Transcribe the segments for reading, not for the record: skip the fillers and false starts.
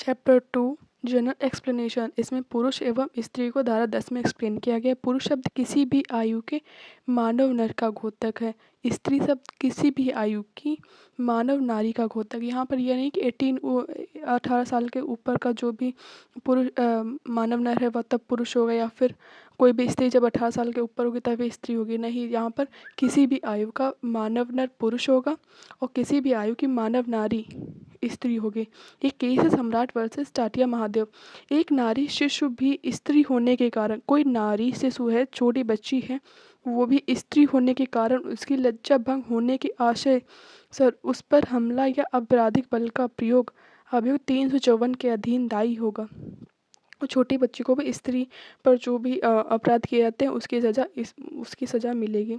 Chapter 2 general explanation. इसमें पुरुष एवं स्त्री को धारा 10 में एक्सप्लेन किया गया है। पुरुष शब्द किसी भी आयु के मानव नर का घोतक है। स्त्री शब्द किसी भी आयु की मानव नारी का घोतक। यहाँ पर यह नहीं कि 18 साल के ऊपर का जो भी पुरुष मानव नर है वह तब पुरुष होगा, या फिर कोई भी स्त्री जब 18 साल के ऊपर होगी तभी स्त्री होगी। नहीं, यहाँ पर किसी भी आयु का मानव नर पुरुष होगा और किसी भी आयु की मानव नारी स्त्री होगी। एक केस है सम्राट वर्सेस टाटिया महादेव। एक नारी शिशु भी स्त्री होने के कारण, कोई नारी शिशु है, छोटी बच्ची है, वो भी स्त्री होने के कारण उसकी लज्जा भंग होने के आशय सर उस पर हमला या आपराधिक बल का प्रयोग अभियोग 354 के अधीन दायी होगा। और छोटी बच्ची को भी स्त्री पर जो भी अपराध किए जाते हैं उसकी सज़ा मिलेगी,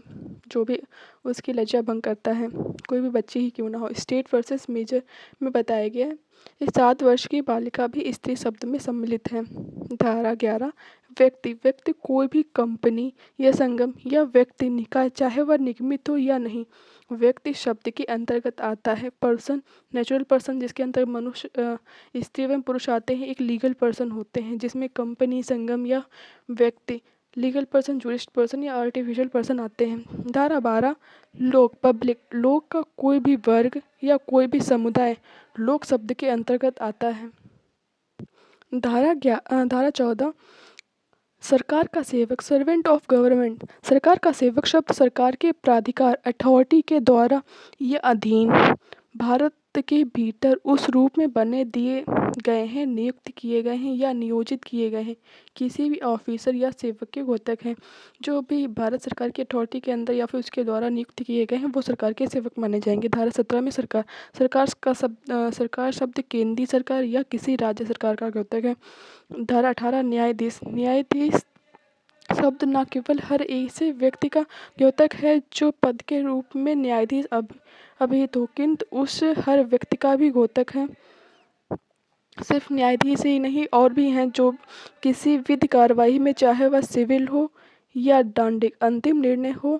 जो भी उसकी लज्जा भंग करता है, कोई भी बच्ची ही क्यों ना हो। स्टेट वर्सेस मेजर में बताया गया है इस 7 वर्ष की बालिका भी स्त्री शब्द में सम्मिलित है। धारा 11 व्यक्ति कोई भी कंपनी या संगम या व्यक्ति निकाय, चाहे वह निगमित हो या नहीं, व्यक्ति शब्द के अंतर्गत आता है। पर्सन नेचुरल पर्सन जिसके अंतर्गत मनुष्य स्त्री एवं पुरुष आते हैं, एक लीगल पर्सन होते हैं जिसमें कंपनी, संगम या व्यक्ति, लीगल पर्सन, जूरिस्ट पर्सन या आर्टिफिशियल पर्सन आते हैं। धारा 12 लोक पब्लिक, लोक का कोई भी वर्ग या कोई भी समुदाय लोक शब्द के अंतर्गत आता है। धारा 14 सरकार का सेवक, सर्वेंट ऑफ गवर्नमेंट। सरकार का सेवक शब्द सरकार के प्राधिकार, अथॉरिटी के द्वारा या अधीन भारत के भीतर उस रूप में बने दिए गए हैं, नियुक्त किए गए हैं या नियोजित किए गए हैं किसी भी ऑफिसर या सेवक के घोतक हैं। जो भी भारत सरकार की अथॉरिटी के अंदर या फिर उसके द्वारा नियुक्त किए गए हैं वो सरकार के सेवक माने जाएंगे। धारा 17 में सरकार शब्द केंद्रीय सरकार या किसी राज्य सरकार का घोतक है। धारा 18 न्यायाधीश शब्द न केवल हर ऐसे व्यक्ति का द्योतक है जो पद के रूप में न्यायाधीश अभिहित हो, किंतु उस हर व्यक्ति का भी घोतक है। सिर्फ न्यायाधीश ही नहीं, और भी हैं जो किसी विधि कार्यवाही में, चाहे वह सिविल हो या दंडिक, अंतिम निर्णय हो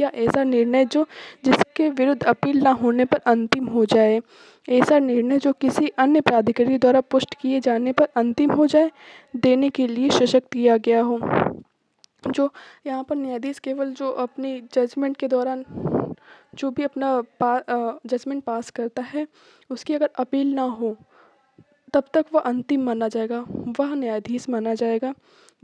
या ऐसा निर्णय जो जिसके विरुद्ध अपील न होने पर अंतिम हो जाए, ऐसा निर्णय जो किसी अन्य प्राधिकारी द्वारा पुष्ट किए जाने पर अंतिम हो जाए, देने के लिए सशक्त किया गया हो। जो यहाँ पर न्यायाधीश केवल जो अपनी जजमेंट के दौरान जो भी अपना जजमेंट पास करता है उसकी अगर अपील ना हो तब तक वह अंतिम माना जाएगा, वह न्यायाधीश माना जाएगा।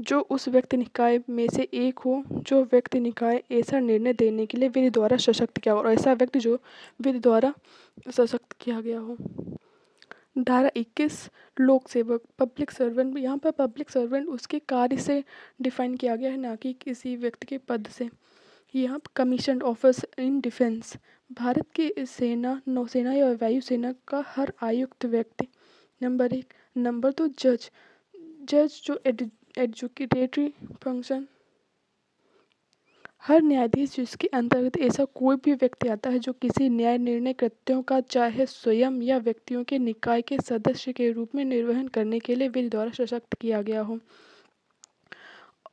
जो उस व्यक्ति निकाय में से एक हो, जो व्यक्ति निकाय ऐसा निर्णय देने के लिए विधि द्वारा सशक्त किया हो, और ऐसा व्यक्ति जो विधि द्वारा सशक्त किया गया हो। धारा 21 लोक सेवक, पब्लिक सर्वेंट। यहाँ पर पब्लिक सर्वेंट उसके कार्य से डिफाइन किया गया है, ना कि किसी व्यक्ति के पद से। यहाँ commission officer in defence, Bharat की सेना, नौसेना या वायुसेना का हर आयुक्त व्यक्ति। नंबर 1। नंबर 2 जज जो एडजुकेटरी फंक्शन, हर न्यायाधीश जिसके अंतर्गत ऐसा कोई भी व्यक्ति आता है जो किसी न्याय निर्णय कृत्यों का चाहे स्वयं या व्यक्तियों के निकाय के सदस्य के रूप में निर्वहन करने के लिए विधि द्वारा सशक्त किया गया हो।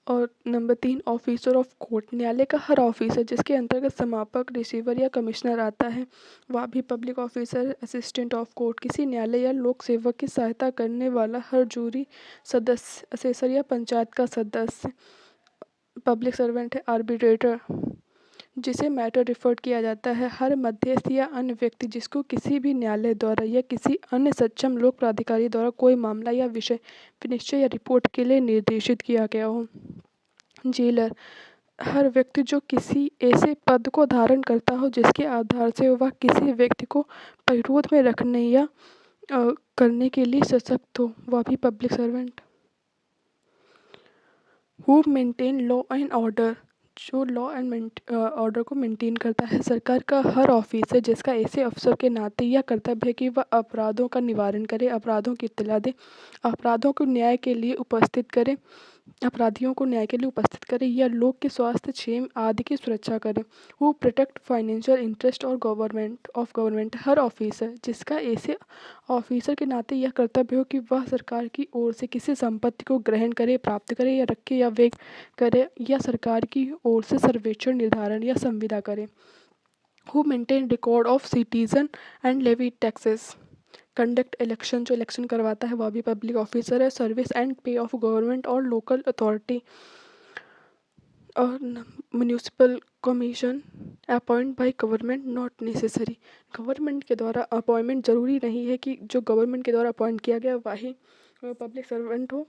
और नंबर 3 ऑफिसर ऑफ कोर्ट, न्यायालय का हर ऑफिसर जिसके अंतर्गत समापक, रिसीवर या कमिश्नर आता है वह भी public officer. Assistant of court, किसी न्यायालय या लोक सेवक की सहायता करने वाला हर जूरी सदस्य, असेसर या पंचायत का सदस्य पब्लिक सर्वेंट है। आर्बिट्रेटर, जिसे मैटर रिफर्ड किया जाता है, हर मध्यस्थ या अन्य व्यक्ति जिसको किसी भी न्यायालय द्वारा या किसी अन्य सक्षम लोक प्राधिकारी द्वारा कोई मामला या विषय विनिश्चय या रिपोर्ट के लिए निर्देशित किया गया हो। जेलर, हर व्यक्ति जो किसी ऐसे पद को धारण करता हो जिसके आधार से वह किसी व्यक्ति को परिरोध में रखने या करने के लिए सशक्त हो, वह भी public servant. Who maintain law and order, जो लॉ एंड ऑर्डर को मेंटेन करता है। सरकार का हर ऑफिसर जिसका ऐसे अफसर के नाते यह कर्तव्य है कि वह अपराधों का निवारण करे, अपराधों की इत्तला दे, अपराधियों को न्याय के लिए उपस्थित करे या लोग के स्वास्थ्य, क्षेम आदि की सुरक्षा करे। वो प्रोटेक्ट फाइनेंशियल इंटरेस्ट और गवर्नमेंट, हर ऑफिसर जिसका ऐसे ऑफिसर के नाते यह कर्तव्य हो कि वह सरकार की ओर से किसी संपत्ति को ग्रहण करे, प्राप्त करे या रखे या व्यय करे, या सरकार की ओर से सर्वेक्षण, निर्धारण या संविदा करे। Who maintain record of citizen and levy taxes, conduct election, जो इलेक्शन करवाता है वह भी पब्लिक ऑफिसर है। Service and pay of government और लोकल अथॉरिटी और municipal commission appoint by government not necessary. Government के द्वारा अपॉइंटमेंट ज़रूरी नहीं है कि जो गवर्नमेंट के द्वारा अपॉइंट किया गया वही पब्लिक सर्वेंट हो।